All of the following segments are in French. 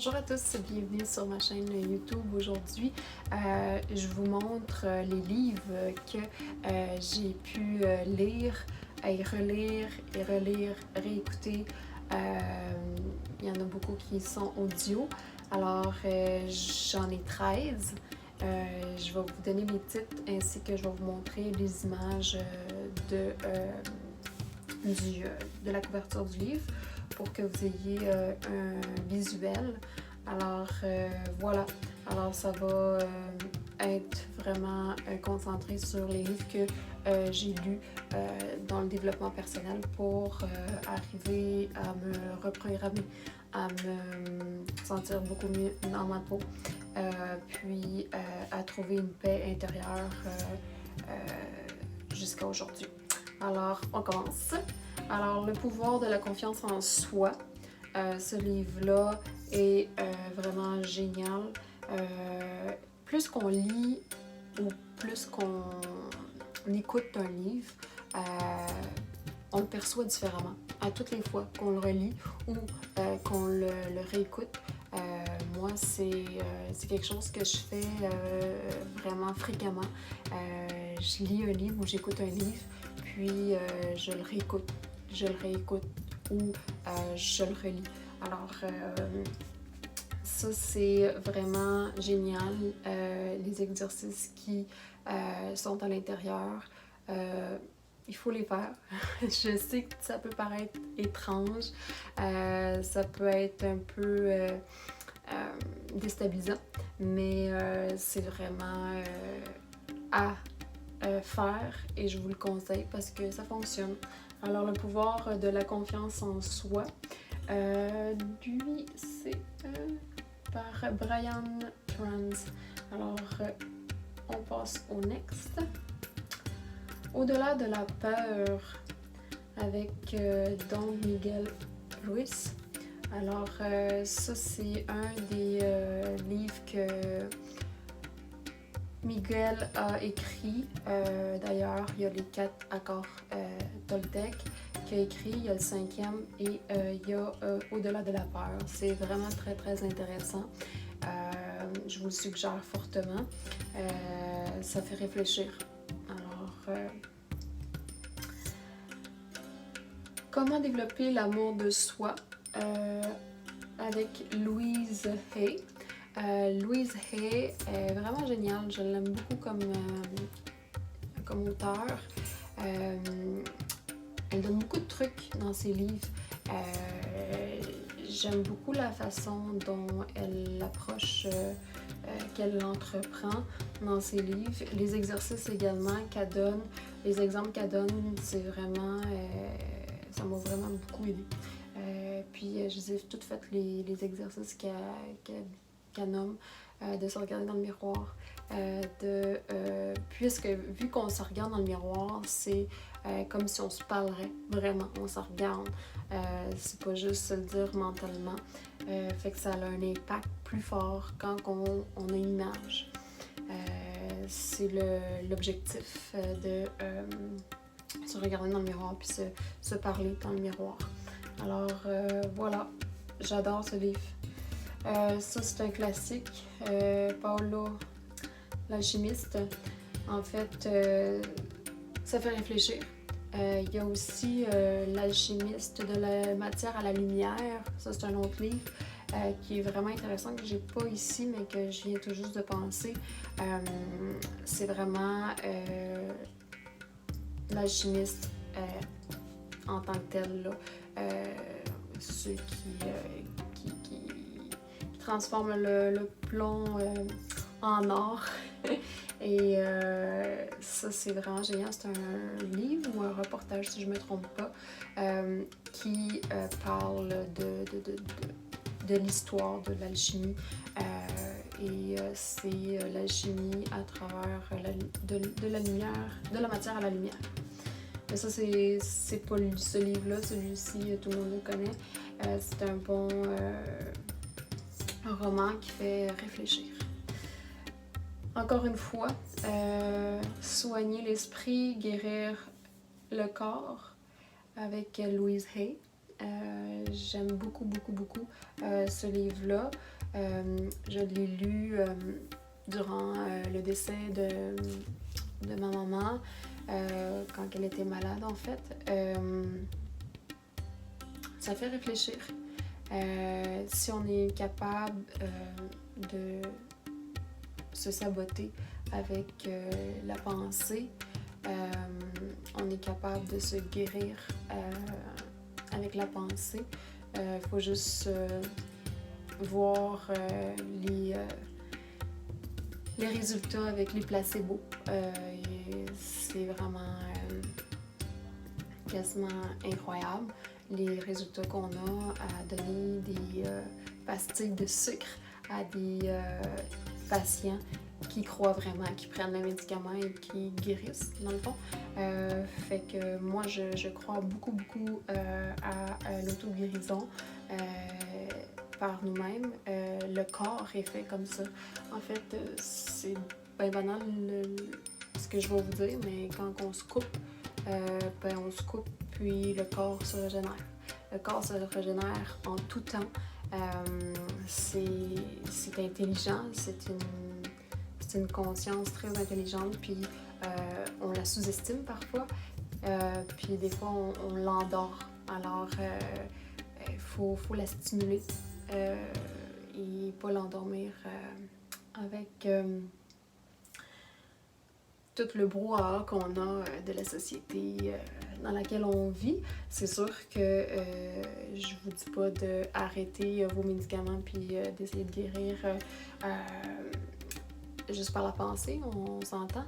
Bonjour à tous, bienvenue sur ma chaîne YouTube. Aujourd'hui, je vous montre les livres que j'ai pu lire et relire, réécouter. Il y en a beaucoup qui sont audio. Alors, j'en ai 13. Je vais vous donner les titres ainsi que je vais vous montrer les images de la couverture du livre pour que vous ayez un visuel. Alors voilà, alors ça va être vraiment concentré sur les livres que j'ai lus dans le développement personnel pour arriver à me reprogrammer, à me sentir beaucoup mieux dans ma peau, puis à trouver une paix intérieure jusqu'à aujourd'hui. Alors, on commence. Alors, Le pouvoir de la confiance en soi. Ce livre-là est vraiment génial. Plus qu'on lit ou plus qu'on écoute un livre, on le perçoit différemment. À toutes les fois qu'on le relit ou qu'on le réécoute, moi, c'est quelque chose que je fais vraiment fréquemment. Je lis un livre ou j'écoute un livre, puis je le réécoute ou je le relis. Alors, ça, c'est vraiment génial. Les exercices qui sont à l'intérieur, il faut les faire. Je sais que ça peut paraître étrange, ça peut être un peu déstabilisant, mais c'est vraiment à faire et je vous le conseille parce que ça fonctionne. Alors, Le pouvoir de la confiance en soi, lui, c'est par Brian Tracy. Alors, on passe au next. Au-delà de la peur, avec Don Miguel Ruiz. Alors, ça, c'est un des livres que Miguel a écrit. D'ailleurs, il y a les 4 accords Toltec qu'il a écrit, il y a le 5e et il y a Au-delà de la peur. C'est vraiment très très intéressant. Je vous le suggère fortement. Ça fait réfléchir. Alors, comment développer l'amour de soi avec Louise Hay. Louise Hay est vraiment géniale, je l'aime beaucoup comme auteure. Elle donne beaucoup de trucs dans ses livres. J'aime beaucoup la façon dont elle approche, qu'elle entreprend dans ses livres. Les exercices également qu'elle donne, les exemples qu'elle donne, c'est vraiment, ça m'a vraiment beaucoup aidé. Puis je les ai toutes faites les exercices qu'elle nomme, de se regarder dans le miroir, puisque vu qu'on se regarde dans le miroir, c'est comme si on se parlerait, vraiment, on se regarde, c'est pas juste se le dire mentalement, fait que ça a un impact plus fort quand on a une image. C'est l'objectif de se regarder dans le miroir puis se parler dans le miroir. Alors voilà, j'adore ce livre. Ça, c'est un classique, Paolo l'alchimiste. En fait, ça fait réfléchir. Il y a aussi L'alchimiste de la matière à la lumière. Ça, c'est un autre livre qui est vraiment intéressant, que j'ai pas ici, mais que je viens tout juste de penser. C'est vraiment l'alchimiste en tant que tel, là. Ceux qui transforment le plomb en or. Et ça, c'est vraiment génial. C'est un livre ou un reportage, si je ne me trompe pas, qui parle de l'histoire de l'alchimie. Et c'est l'alchimie à travers de la lumière, de la matière à la lumière. Mais ça, c'est pas ce livre-là, celui-ci, tout le monde le connaît. C'est un bon roman qui fait réfléchir. Encore une fois, soigner l'esprit, guérir le corps avec Louise Hay. J'aime beaucoup ce livre-là. Je l'ai lu durant le décès de ma maman, quand elle était malade en fait. Ça fait réfléchir. Si on est capable de se saboter avec la pensée, on est capable de se guérir avec la pensée. Faut juste voir les résultats avec les placebos. C'est vraiment quasiment incroyable les résultats qu'on a à donner des pastilles de sucre à des patients qui croient vraiment, qui prennent le médicament et qui guérissent, dans le fond. Fait que moi, je crois beaucoup à l'auto-guérison par nous-mêmes. Le corps est fait comme ça. En fait, c'est bien banal ce que je vais vous dire, mais quand on se coupe, on se coupe, puis le corps se régénère. Le corps se régénère en tout temps. C'est intelligent, c'est une conscience très intelligente, puis on la sous-estime parfois, puis des fois on l'endort. Alors, il faut la stimuler et pas l'endormir avec tout le brouhaha qu'on a de la société dans laquelle on vit. C'est sûr que je vous dis pas d'arrêter vos médicaments puis d'essayer de guérir juste par la pensée, on s'entend.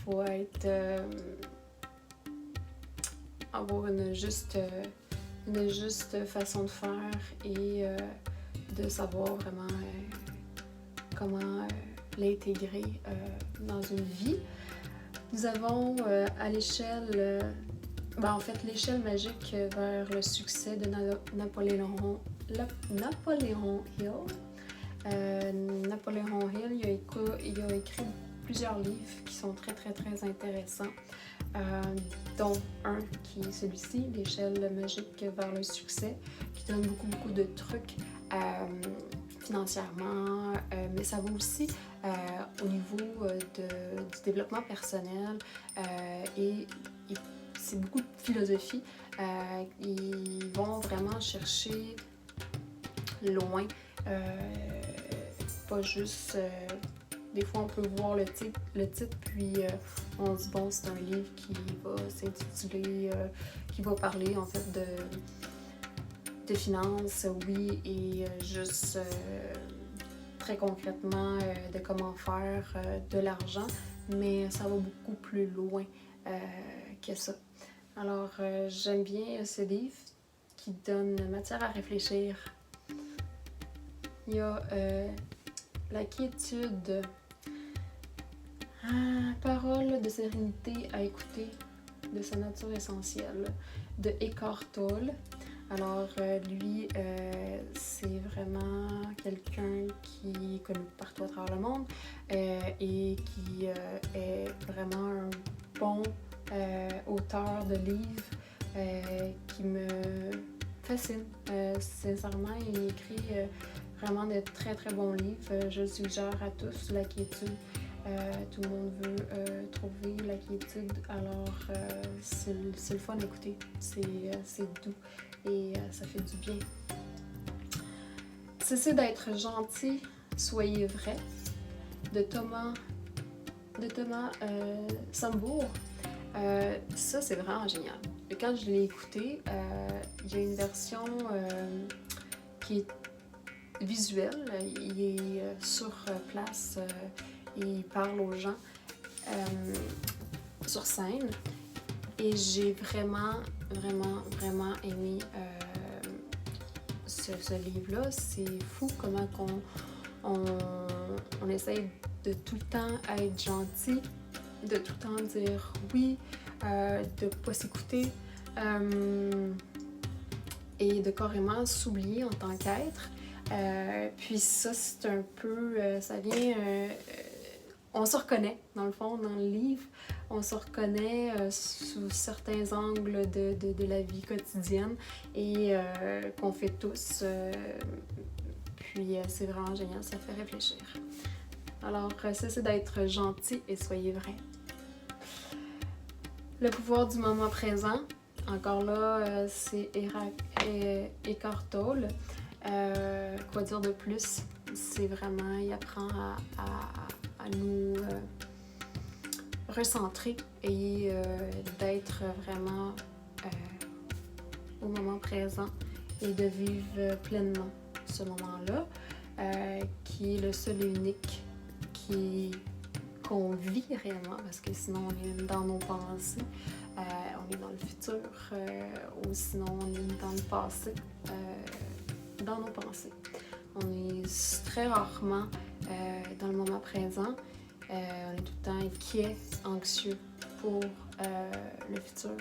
Faut être avoir une juste façon de faire et de savoir vraiment comment l'intégrer dans une vie. Nous avons à l'échelle, l'échelle magique vers le succès de Napoléon Hill. Napoléon Hill, il a écrit plusieurs livres qui sont très intéressants, dont un qui est celui-ci, l'échelle magique vers le succès, qui donne beaucoup de trucs financièrement, mais ça va aussi au niveau du développement personnel et c'est beaucoup de philosophie. Ils vont vraiment chercher loin, pas juste... des fois, on peut voir le titre puis on se dit, bon, c'est un livre qui va s'intituler, qui va parler en fait de finances, oui, et juste très concrètement de comment faire de l'argent, mais ça va beaucoup plus loin que ça. Alors, j'aime bien ce livre qui donne matière à réfléchir. Il y a la quiétude, parole de sérénité à écouter de sa nature essentielle, de Eckhart Tolle. Alors, lui, c'est vraiment quelqu'un qui est connu partout à travers le monde et qui est vraiment un bon auteur de livres qui me fascine. Sincèrement, il écrit vraiment de très bons livres. Je le suggère à tous, La quiétude. Tout le monde veut trouver la quiétude, alors c'est le fun à écouter. C'est doux et ça fait du bien. Cessez d'être gentil, soyez vrai, de Thomas Sambour. Ça, c'est vraiment génial. Et quand je l'ai écouté, il y a une version qui est visuelle. Il est sur place et il parle aux gens sur scène. Et j'ai vraiment aimé ce livre-là. C'est fou comment on essaye de tout le temps être gentil, de tout le temps dire oui, de pas s'écouter et de carrément s'oublier en tant qu'être. Puis ça, c'est un peu... ça vient... on se reconnaît, dans le fond, dans le livre. on se reconnaît sous certains angles de la vie quotidienne et qu'on fait tous. Puis c'est vraiment génial, ça fait réfléchir. Alors, ça, c'est d'être gentil et soyez vrai. Le pouvoir du moment présent, encore là, c'est Eckhart Tolle. Quoi dire de plus? C'est vraiment, il apprend à nous recentrer et d'être vraiment au moment présent et de vivre pleinement ce moment-là, qui est le seul et unique qu'on vit réellement, parce que sinon on est dans nos pensées, on est dans le futur, ou sinon on est dans le passé, dans nos pensées. On est très rarement dans le moment présent, on est tout le temps inquiet, anxieux pour le futur.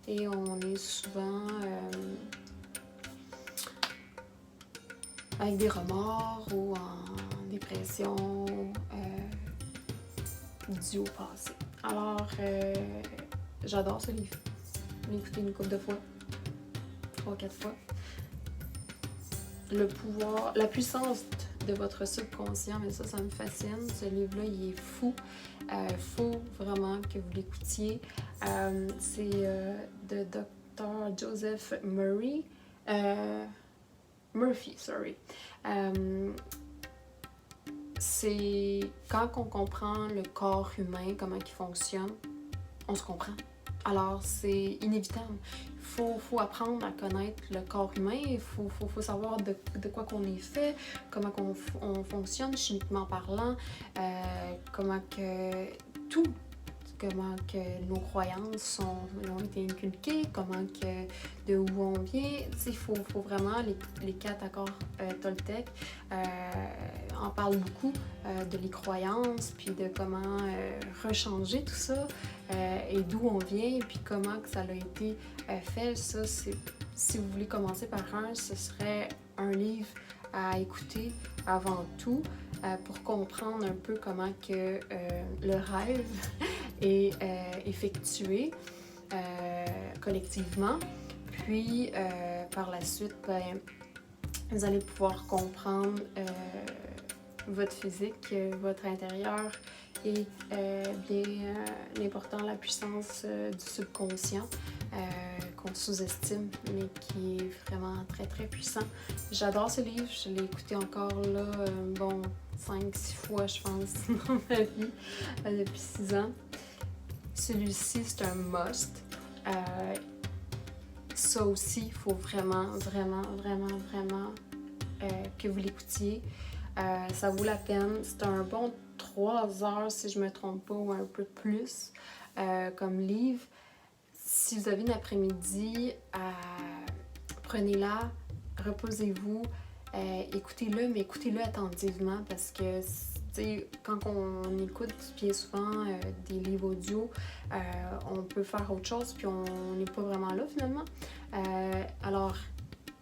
Et on est souvent avec des remords ou en dépression dû au passé. Alors, j'adore ce livre. Je l'ai écouté une couple de fois, 3-4 fois. Le pouvoir, la puissance de votre subconscient, mais ça me fascine. Ce livre-là, il est fou. Faut vraiment que vous l'écoutiez. C'est de Dr. Joseph Murphy. C'est quand on comprend le corps humain, comment il fonctionne, on se comprend. Alors, c'est inévitable. Il faut apprendre à connaître le corps humain, il faut savoir de quoi qu'on est fait, comment on fonctionne chimiquement parlant, comment que nos croyances ont été inculquées, de où on vient. Il faut vraiment, les 4 accords Toltec en parlent beaucoup de les croyances, puis de comment rechanger tout ça, et d'où on vient, puis comment que ça a été fait. Ça, si vous voulez commencer par ce serait un livre à écouter avant tout, pour comprendre un peu comment que le rêve est effectué collectivement. Puis, par la suite, vous allez pouvoir comprendre votre physique, votre intérieur et bien l'important, la puissance du subconscient qu'on sous-estime, mais qui est vraiment très très puissant. J'adore ce livre, je l'ai écouté encore là, 5-6 fois je pense dans ma vie, depuis 6 ans. Celui-ci, c'est un must. Ça aussi, il faut vraiment que vous l'écoutiez. Ça vaut la peine. C'est un bon 3 heures, si je me trompe pas, ou un peu plus, comme livre. Si vous avez une après-midi, prenez-la, reposez-vous, écoutez-le, mais écoutez-le attentivement, parce que quand on écoute bien souvent des livres audio, on peut faire autre chose, puis on n'est pas vraiment là finalement. Alors,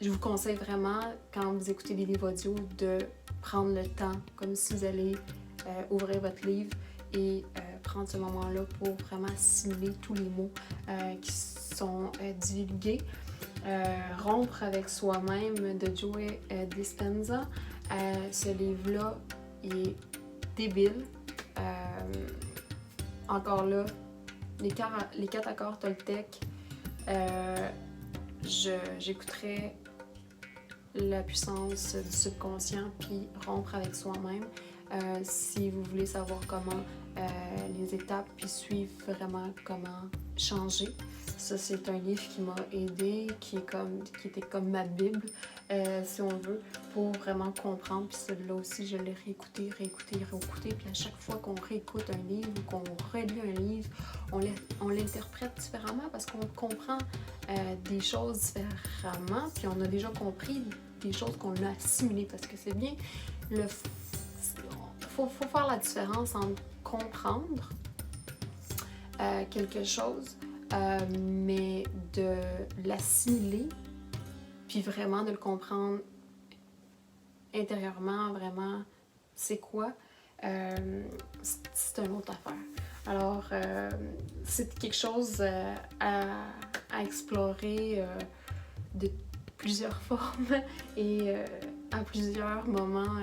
je vous conseille vraiment, quand vous écoutez des livres audio, de prendre le temps, comme si vous allez ouvrir votre livre et prendre ce moment-là pour vraiment assimiler tous les mots qui sont divulgués. Rompre avec soi-même de Joe Dispenza. Ce livre-là, il est débile. Encore là, les 4 accords Toltec, j'écouterai la puissance du subconscient puis rompre avec soi-même. Si vous voulez savoir comment les étapes puis suivre vraiment comment changer. Ça, c'est un livre qui m'a aidée, qui était comme ma Bible, si on veut, pour vraiment comprendre. Puis celui-là aussi, je l'ai réécouté. Puis à chaque fois qu'on réécoute un livre ou qu'on relit un livre, on l'interprète différemment parce qu'on comprend des choses différemment. Puis on a déjà compris des choses qu'on a assimilées, parce que c'est bien faut faire la différence entre comprendre quelque chose, mais de l'assimiler, puis vraiment de le comprendre intérieurement, vraiment, c'est quoi, c'est une autre affaire. Alors, c'est quelque chose à explorer de plusieurs formes et à plusieurs moments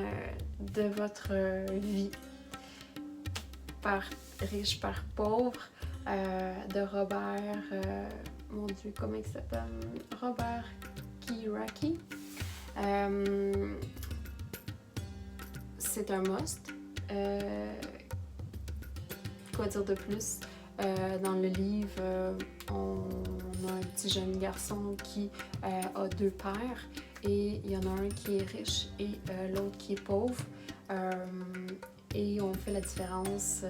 de votre vie. Par riche, par pauvre, de Robert, mon Dieu, comment il s'appelle? Robert Kiyosaki. C'est un must. Quoi dire de plus? Dans le livre, on a un petit jeune garçon qui a 2 pères et il y en a un qui est riche et l'autre qui est pauvre. Et on fait la différence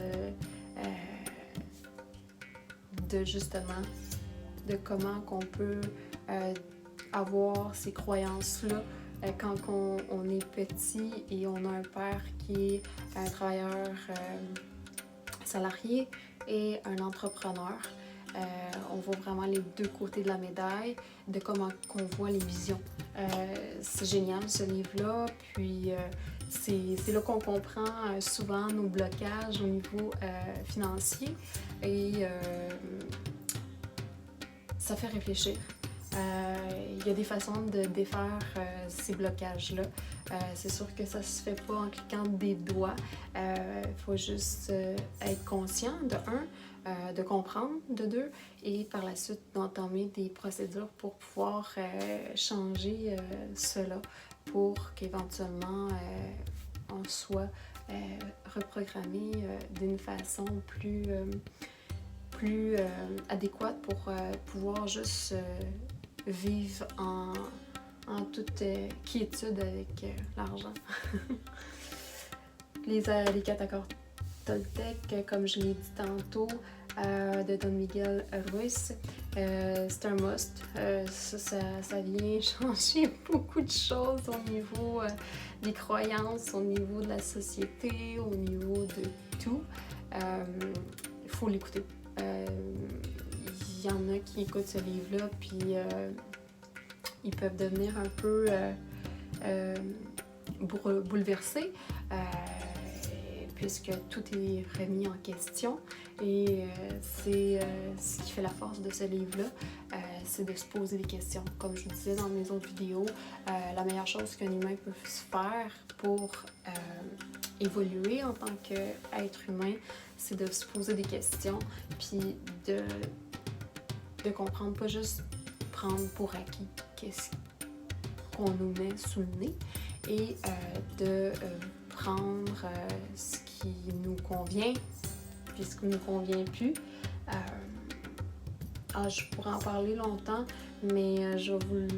de justement de comment qu'on peut avoir ces croyances-là quand on est petit et on a un père qui est un travailleur salarié et un entrepreneur. On voit vraiment les 2 côtés de la médaille, de comment qu'on voit les visions. C'est génial ce livre-là, puis c'est là qu'on comprend souvent nos blocages au niveau financier et ça fait réfléchir. Il y a des façons de défaire ces blocages-là. C'est sûr que ça se fait pas en cliquant des doigts. Faut juste être conscient, de un, de comprendre, de deux, et par la suite d'entamer des procédures pour pouvoir changer cela pour qu'éventuellement on soit reprogrammé d'une façon plus adéquate pour pouvoir juste vivre en toute quiétude avec l'argent. Les quatre accords Toltec, comme je l'ai dit tantôt, de Don Miguel Ruiz, c'est un must. Ça vient changer beaucoup de choses au niveau des croyances, au niveau de la société, au niveau de tout. Il faut l'écouter. Il y en a qui écoutent ce livre-là, puis ils peuvent devenir un peu bouleversés, puisque tout est remis en question. Et c'est ce qui fait la force de ce livre-là, c'est de se poser des questions. Comme je vous disais dans mes autres vidéos, la meilleure chose qu'un humain peut faire pour évoluer en tant qu'être humain, c'est de se poser des questions, puis de comprendre, pas juste prendre pour acquis qu'est-ce qu'on nous met sous le nez, et de prendre ce qui nous convient, puis ce qui ne nous convient plus. Je pourrais en parler longtemps, mais je vous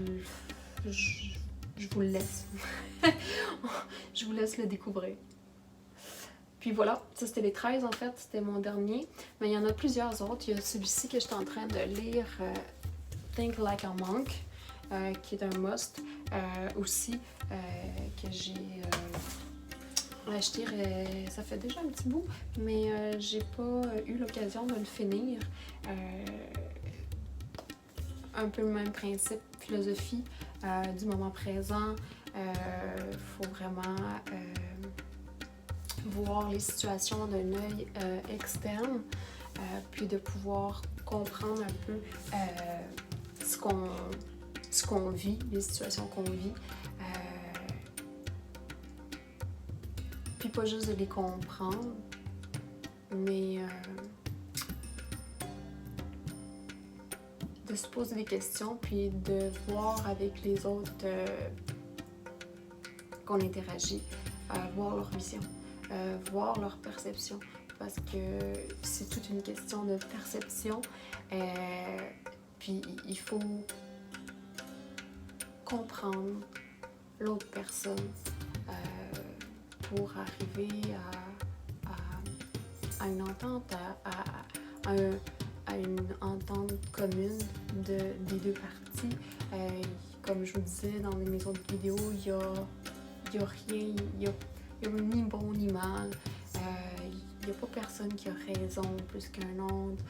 le laisse. Je vous laisse le découvrir. Puis voilà, ça c'était les 13 en fait, c'était mon dernier. Mais il y en a plusieurs autres. Il y a celui-ci que je suis en train de lire, Think Like a Monk, qui est un must aussi, que j'ai acheté, ça fait déjà un petit bout, mais j'ai pas eu l'occasion de le finir. Un peu le même principe, philosophie du moment présent. Faut vraiment voir les situations d'un œil externe, puis de pouvoir comprendre un peu ce qu'on vit, les situations qu'on vit, puis pas juste de les comprendre, mais de se poser des questions, puis de voir avec les autres qu'on interagit, voir leur vision. Voir leur perception, parce que c'est toute une question de perception, puis il faut comprendre l'autre personne pour arriver à une entente, à une entente commune des 2 parties. Comme je vous disais dans mes autres vidéos, il y a rien, il y a ni bon ni mal. Il n'y a pas personne qui a raison plus qu'un autre.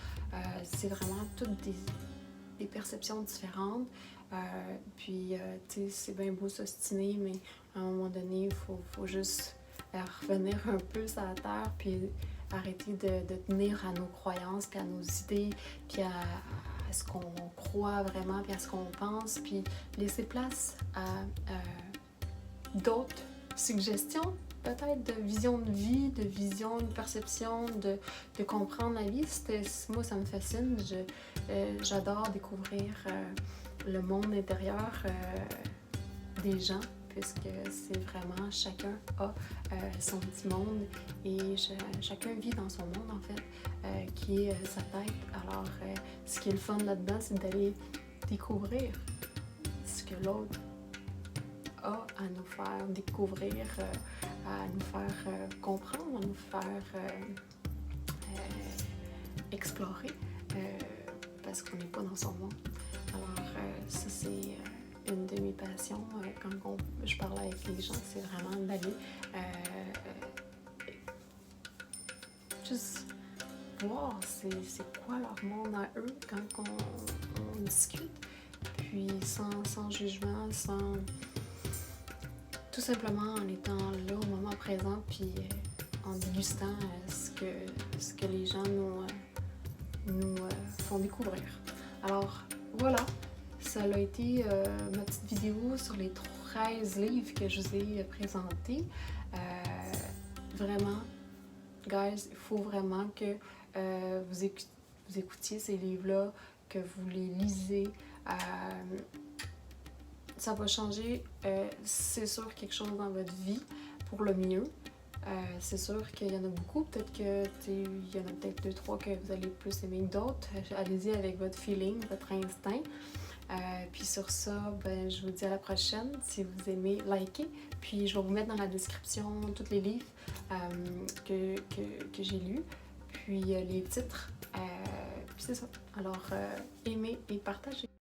C'est vraiment toutes des perceptions différentes. Puis, tu sais, c'est bien beau s'ostiner, mais à un moment donné, il faut juste revenir un peu sur la terre, puis arrêter de tenir à nos croyances, puis à nos idées, puis à ce qu'on croit vraiment, puis à ce qu'on pense, puis laisser place à d'autres suggestions, peut-être de vision de vie, de vision, de perception, de comprendre la vie. Moi, ça me fascine. J'adore découvrir le monde intérieur des gens, puisque c'est vraiment, chacun a son petit monde et chacun vit dans son monde, en fait, qui est sa tête. Alors, ce qui est le fun là-dedans, c'est d'aller découvrir ce que l'autre a à nous faire découvrir, à nous faire comprendre, à nous faire explorer, parce qu'on n'est pas dans son monde. Alors, ça, c'est une de mes passions quand je parle avec les gens, c'est vraiment d'aller juste voir c'est quoi leur monde à eux quand on discute, puis sans jugement, tout simplement en étant là au moment présent, puis en dégustant ce que les gens nous font découvrir. Alors voilà, ça a été ma petite vidéo sur les 13 livres que je vous ai présentés. Vraiment, guys, il faut vraiment que vous écoutiez ces livres-là, que vous les lisez. Ça va changer, c'est sûr, quelque chose dans votre vie pour le mieux. C'est sûr qu'il y en a beaucoup, peut-être qu'il y en a peut-être 2-3 que vous allez plus aimer que d'autres. Allez-y avec votre feeling, votre instinct. Puis sur ça, je vous dis à la prochaine. Si vous aimez, likez. Puis je vais vous mettre dans la description tous les livres que j'ai lus, puis les titres. Puis c'est ça. Alors, aimez et partagez.